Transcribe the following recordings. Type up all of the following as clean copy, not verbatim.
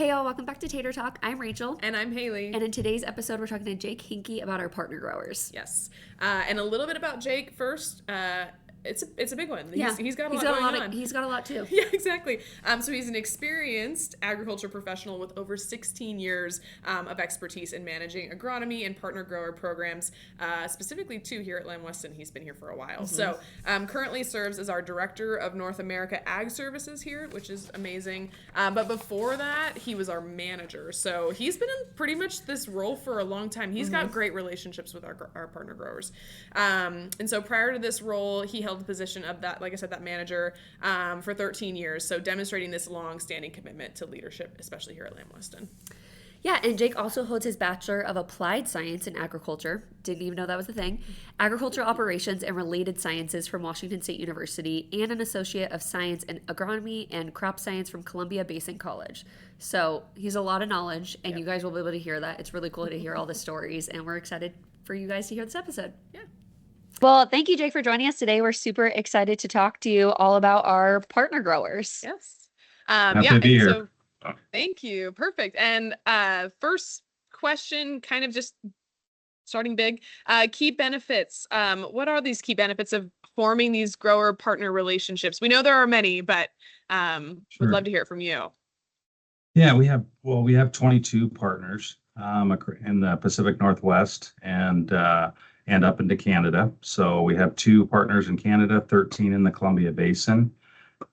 Hey y'all, welcome back to Tater Talk. I'm Rachel. And I'm Haley. And in today's episode, we're talking to Jake Hinkey about our partner growers. Yes. And a little bit about Jake first. It's a big one. Yeah. He's got a lot going on. He's got a lot too. Yeah, exactly. So he's an experienced agriculture professional with over 16 years of expertise in managing agronomy and partner grower programs, specifically too here at Lamb Weston. He's been here for a while. So currently serves as our Director of North America Ag Services here, which is amazing. But before that, he was our manager. So he's been in pretty much this role for a long time. He's got great relationships with our partner growers. And so prior to this role, he held the position of that, like I said, that manager for 13 years. So demonstrating this long-standing commitment to leadership, especially here at Lamb Weston. Yeah, and Jake also holds his Bachelor of Applied Science in Agriculture. Didn't even know that was a thing. Agriculture Operations and Related Sciences from Washington State University, and an Associate of Science in Agronomy and Crop Science from Columbia Basin College. So he's a lot of knowledge, and you guys will be able to hear that. It's really cool to hear all the stories, and we're excited for you guys to hear this episode. Yeah. Well, thank you, Jake, for joining us today. We're super excited to talk to you all about our partner growers. Yes. Happy to be here. So, thank you. Perfect. And first question, kind of just starting big. Key benefits. What are these key benefits of forming these grower partner relationships? We know there are many, but would love to hear it from you. Yeah, we have 22 partners in the Pacific Northwest and up into Canada. So we have 2 partners in Canada, 13 in the Columbia Basin,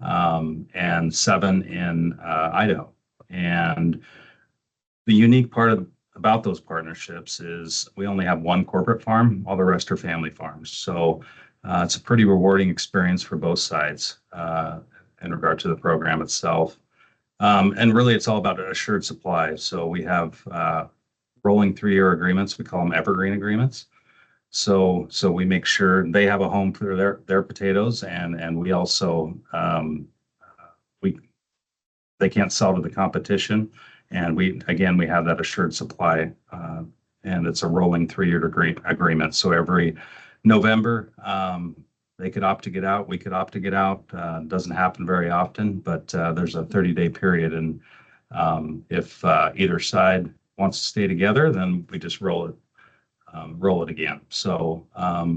and 7 in Idaho. And the unique part about those partnerships is we only have one corporate farm, all the rest are family farms. So it's a pretty rewarding experience for both sides in regard to the program itself. And really, it's all about assured supply. So we have rolling 3-year agreements. We call them Evergreen agreements. So we make sure they have a home for their potatoes, and we also they can't sell to the competition, and we have that assured supply, and it's a rolling 3-year agreement. So every November, they could opt to get out. We could opt to get out. Doesn't happen very often, but there's a 30-day period, and if either side wants to stay together, then we just roll it again. So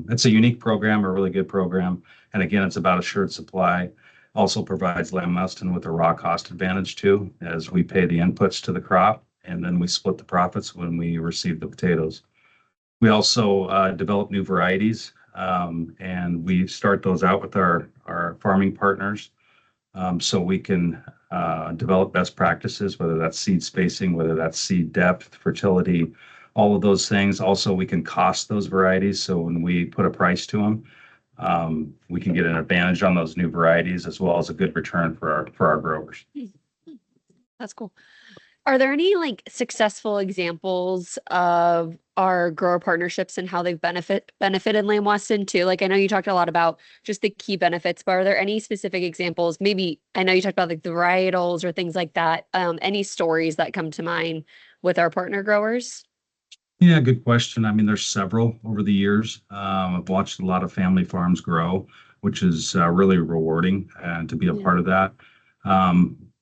it's a unique program, a really good program. And again, it's about assured supply. Also provides Lamb Weston with a raw cost advantage too, as we pay the inputs to the crop, and then we split the profits when we receive the potatoes. We also develop new varieties, and we start those out with our farming partners, so we can develop best practices, whether that's seed spacing, whether that's seed depth, fertility, all of those things. Also, we can cost those varieties. So when we put a price to them, we can get an advantage on those new varieties, as well as a good return for our growers. That's cool. Are there any successful examples of our grower partnerships and how they've benefited Lamb Weston too? I know you talked a lot about just the key benefits, but are there any specific examples? Maybe I know you talked about the varietals or things like that. Any stories that come to mind with our partner growers? Yeah, good question. I mean, there's several over the years. I've watched a lot of family farms grow, which is really rewarding, and to be a part of that.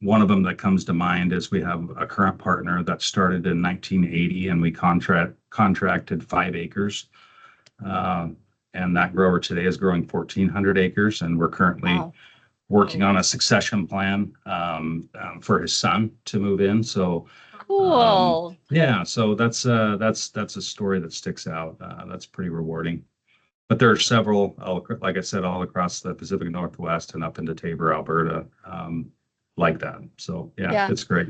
One of them that comes to mind is we have a current partner that started in 1980, and we contracted 5 acres. And that grower today is growing 1,400 acres, and we're currently working on a succession plan for his son to move in. So cool. Yeah, so that's a story that sticks out. That's pretty rewarding. But there are several, like I said, all across the Pacific Northwest and up into Tabor, Alberta, like that. So yeah. It's great.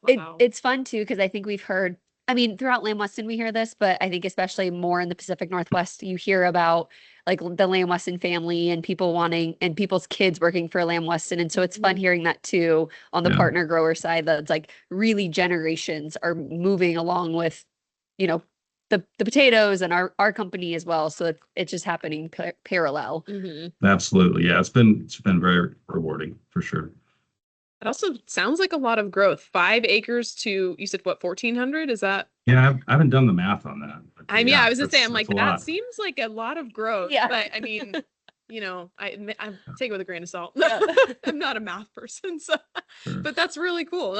It's fun too, because I think we've heard, throughout Lamb Weston we hear this, but I think especially more in the Pacific Northwest, you hear about the Lamb Weston family and people wanting, and people's kids working for Lamb Weston. And so it's fun hearing that too on the partner grower side, that's really generations are moving along with, the potatoes and our company as well. So it's just happening parallel. Absolutely. Yeah. It's been very rewarding for sure. It also sounds like a lot of growth. 5 acres to, you said what, 1,400? Is that? Yeah, I haven't done the math on that. I was gonna say, I'm like, that seems like a lot of growth. Yeah. But I take it with a grain of salt. I'm not a math person, so. Sure. But that's really cool.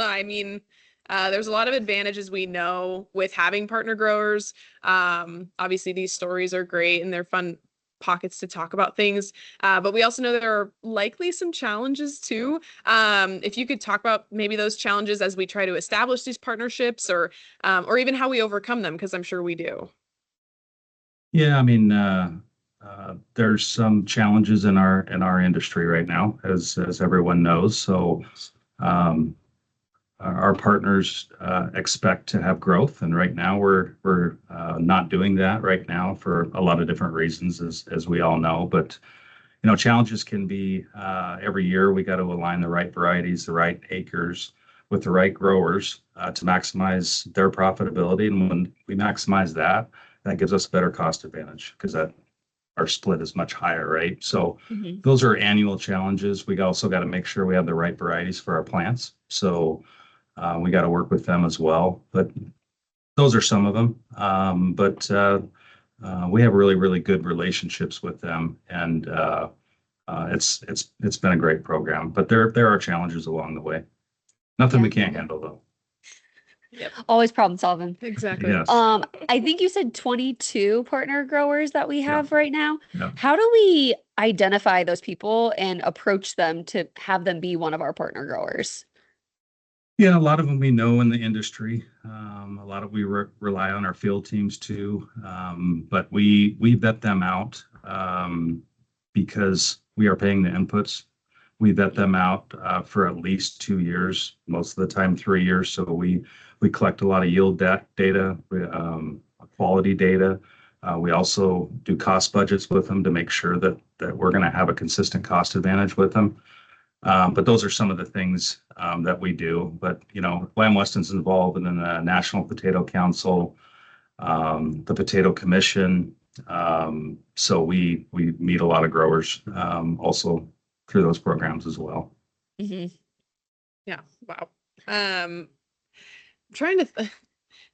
There's a lot of advantages we know with having partner growers. Obviously, these stories are great and they're fun pockets to talk about things. But we also know there are likely some challenges too. If you could talk about maybe those challenges as we try to establish these partnerships, or even how we overcome them, because I'm sure we do. Yeah, I mean, there's some challenges in our industry right now, as everyone knows. So, um, our partners expect to have growth, and right now we're not doing that right now for a lot of different reasons, as we all know. But challenges can be every year we got to align the right varieties, the right acres with the right growers to maximize their profitability. And when we maximize that, that gives us a better cost advantage because that our split is much higher, right? So Mhm. those are annual challenges. We also got to make sure we have the right varieties for our plants. So we got to work with them as well. But those are some of them. But we have really, really good relationships with them, and it's been a great program. But there are challenges along the way. Nothing we Yeah. can't handle, though. Yep, Always problem solving. exactly. Yes. I think you said 22 partner growers that we Yeah. have right now. Yeah. How do we identify those people and approach them to have them be one of our partner growers? Yeah, a lot of them we know in the industry. A lot of we rely on our field teams too, but we vet them out because we are paying the inputs. We vet them out for at least 2 years, most of the time 3 years. So we collect a lot of yield data, quality data. We also do cost budgets with them to make sure that we're going to have a consistent cost advantage with them. But those are some of the things that we do. But Lamb Weston's involved in the National Potato Council, the Potato Commission. So we meet a lot of growers also through those programs as well. Mhm. Yeah. Wow. Trying to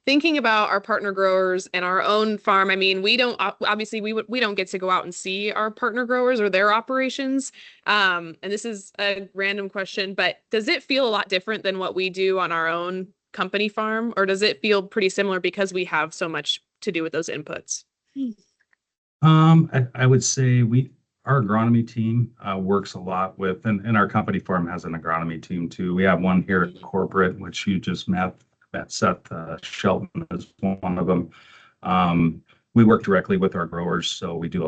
thinking about our partner growers and our own farm. I mean, we don't obviously we don't get to go out and see our partner growers or their operations. And this is a random question, but does it feel a lot different than what we do on our own company farm, or does it feel pretty similar because we have so much to do with those inputs? I would say our agronomy team works a lot with, and our company farm has an agronomy team too. We have one here at corporate, which you just met Seth Shelton is one of them. We work directly with our growers, so we do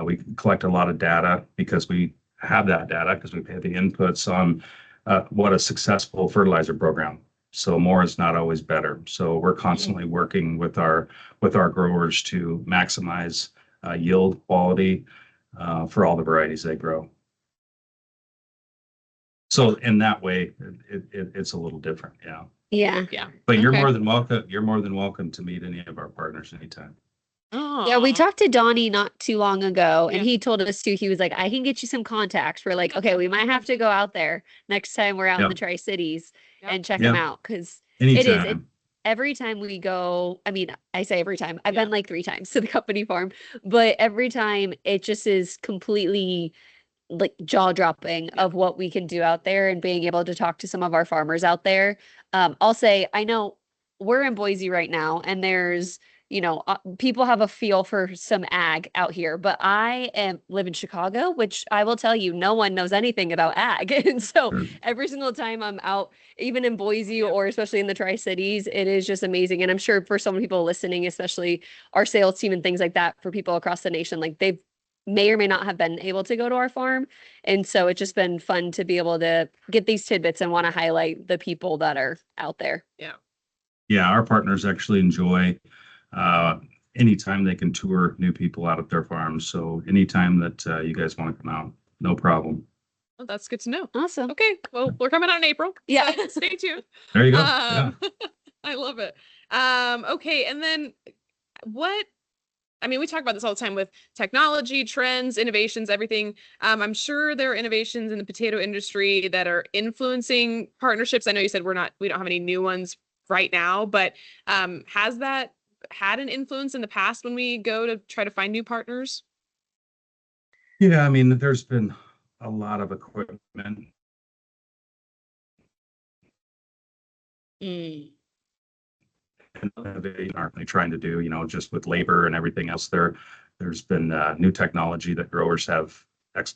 we collect a lot of data because we have that data because we pay the inputs on what a successful fertilizer program. So more is not always better. So we're constantly working with our growers to maximize yield quality for all the varieties they grow. So in that way, it's a little different, yeah. Yeah. Yeah. But you're Okay. more than welcome. You're more than welcome to meet any of our partners anytime. Yeah, we Oh, talked to Donnie not too long ago, and Yeah. he told us too, he was like, I can get you some contacts. We're like, okay, we might have to go out there next time we're out in the Yep. Tri-Cities Yep. and check them Yep. out because it Anytime. every time we go, I mean, I say every time, I've Yeah. been like 3 times to the company farm, but every time it just is completely like jaw dropping Yeah. of what we can do out there and being able to talk to some of our farmers out there. I'll say, I know we're in Boise right now, and there's, people have a feel for some ag out here, but live in Chicago, which I will tell you, no one knows anything about ag. And so Sure. every single time I'm out, even in Boise Yeah. or especially in the Tri-Cities, it is just amazing. And I'm sure for some people listening, especially our sales team and things like that, for people across the nation, like they've may or may not have been able to go to our farm. And so it's just been fun to be able to get these tidbits and want to highlight the people that are out there. Yeah. Yeah, our partners actually enjoy uh, anytime they can tour new people out at their farms. So anytime that you guys want to come out, no problem. Well, that's good to know. Awesome. Okay. Well, we're coming out in April. Yeah. So stay tuned. There you go. Yeah. I love it. Okay. And then what, I mean, we talk about this all the time with technology, trends, innovations, everything. I'm sure there are innovations in the potato industry that are influencing partnerships. I know you said we don't have any new ones right now, but has that had an influence in the past when we go to try to find new partners? Yeah, I mean, there's been a lot of equipment Mm. Innovation aren't they trying to do, just with labor and everything else there's been new technology that growers have that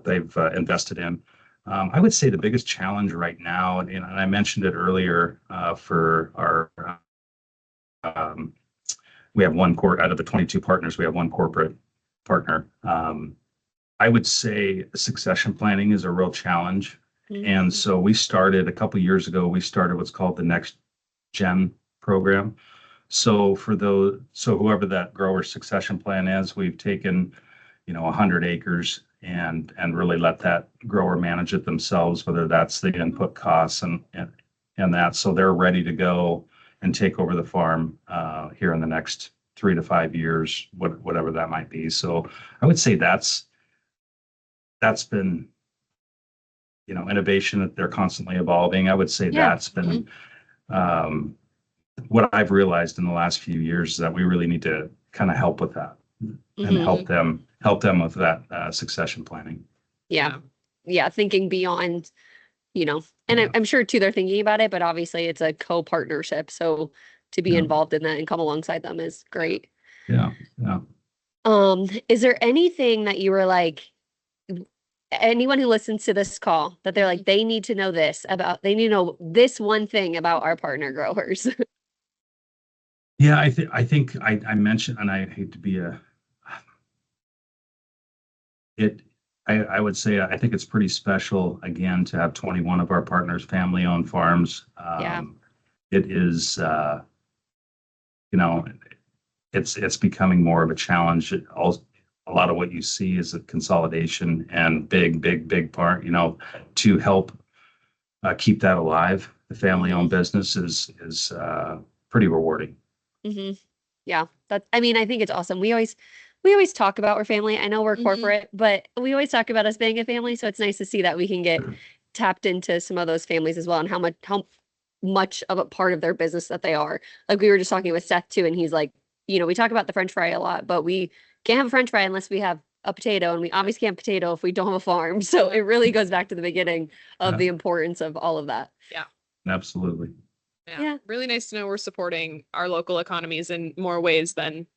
they've invested in. I would say the biggest challenge right now, and I mentioned it earlier, for our um, we have one out of the 22 partners, we have one corporate partner. I would say succession planning is a real challenge. And so we started a couple years ago, we started what's called the Next Gen program. So whoever that grower succession plan is, we've taken, 100 acres and really let that grower manage it themselves, whether that's the input costs and that. So they're ready to go and take over the farm here in the next 3 to 5 years, whatever that might be. So I would say that's been, innovation that they're constantly evolving. I would say Yeah. that's been what I've realized in the last few years is that we really need to kind of help with that and help them with that succession planning. Yeah. Yeah. Thinking beyond, and Yeah. I'm sure too, they're thinking about it, but obviously it's a co-partnership. So to be Yeah. involved in that and come alongside them is great. Yeah. Yeah. Is there anything that you were like, anyone who listens to this call that they're like, they need to know they need to know this one thing about our partner growers? Yeah. I mentioned, and I hate to be it, I would say, I think it's pretty special again to have 21 of our partners family owned farms. Yeah. It is, you know, it's becoming more of a challenge. A lot of what you see is a consolidation and big part, to help keep that alive. The family-owned business is pretty rewarding. Mm-hmm. Yeah. I mean, I think it's awesome. We always talk about our family. I know we're corporate, but we always talk about us being a family. So it's nice to see that we can get tapped into some of those families as well and how much of a part of their business that they are. Like we were just talking with Seth too, and he's like, we talk about the French fry a lot, but we can't have a French fry unless we have a potato, and we obviously can't have potato if we don't have a farm. So it really goes back to the beginning of Yeah. the importance of all of that. Yeah. Absolutely. Yeah. Really nice to know we're supporting our local economies in more ways than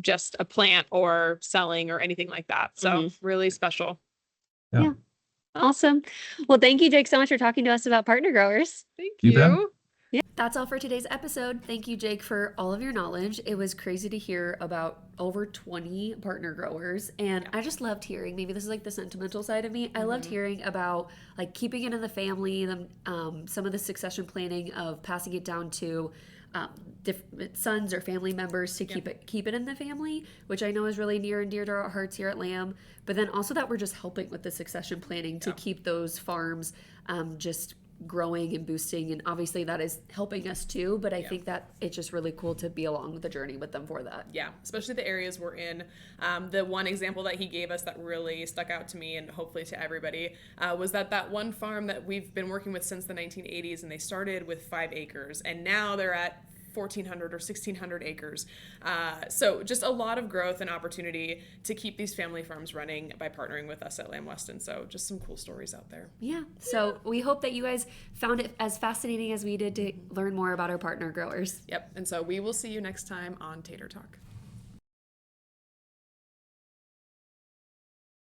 just a plant or selling or anything like that. So really special. Yeah. Awesome. Well, thank you, Jake, so much for talking to us about partner growers. Thank You bet. you. That's all for today's episode. Thank you, Jake, for all of your knowledge. It was crazy to hear about over 20 partner growers. And I just loved hearing, maybe this is like the sentimental side of me. I loved hearing about like keeping it in the family, some of the succession planning of passing it down to different sons or family members to keep it in the family, which I know is really near and dear to our hearts here at Lamb. But then also that we're just helping with the succession planning to keep those farms just growing and boosting, and obviously that is helping us too, but I think that it's just really cool to be along the journey with them for that. Yeah, especially the areas we're in. The one example that he gave us that really stuck out to me and hopefully to everybody was that one farm that we've been working with since the 1980s, and they started with 5 acres and now they're at 1,400 or 1,600 acres. So just a lot of growth and opportunity to keep these family farms running by partnering with us at Lamb Weston. So just some cool stories out there. Yeah. So we hope that you guys found it as fascinating as we did to learn more about our partner growers. Yep. And so we will see you next time on Tater Talk.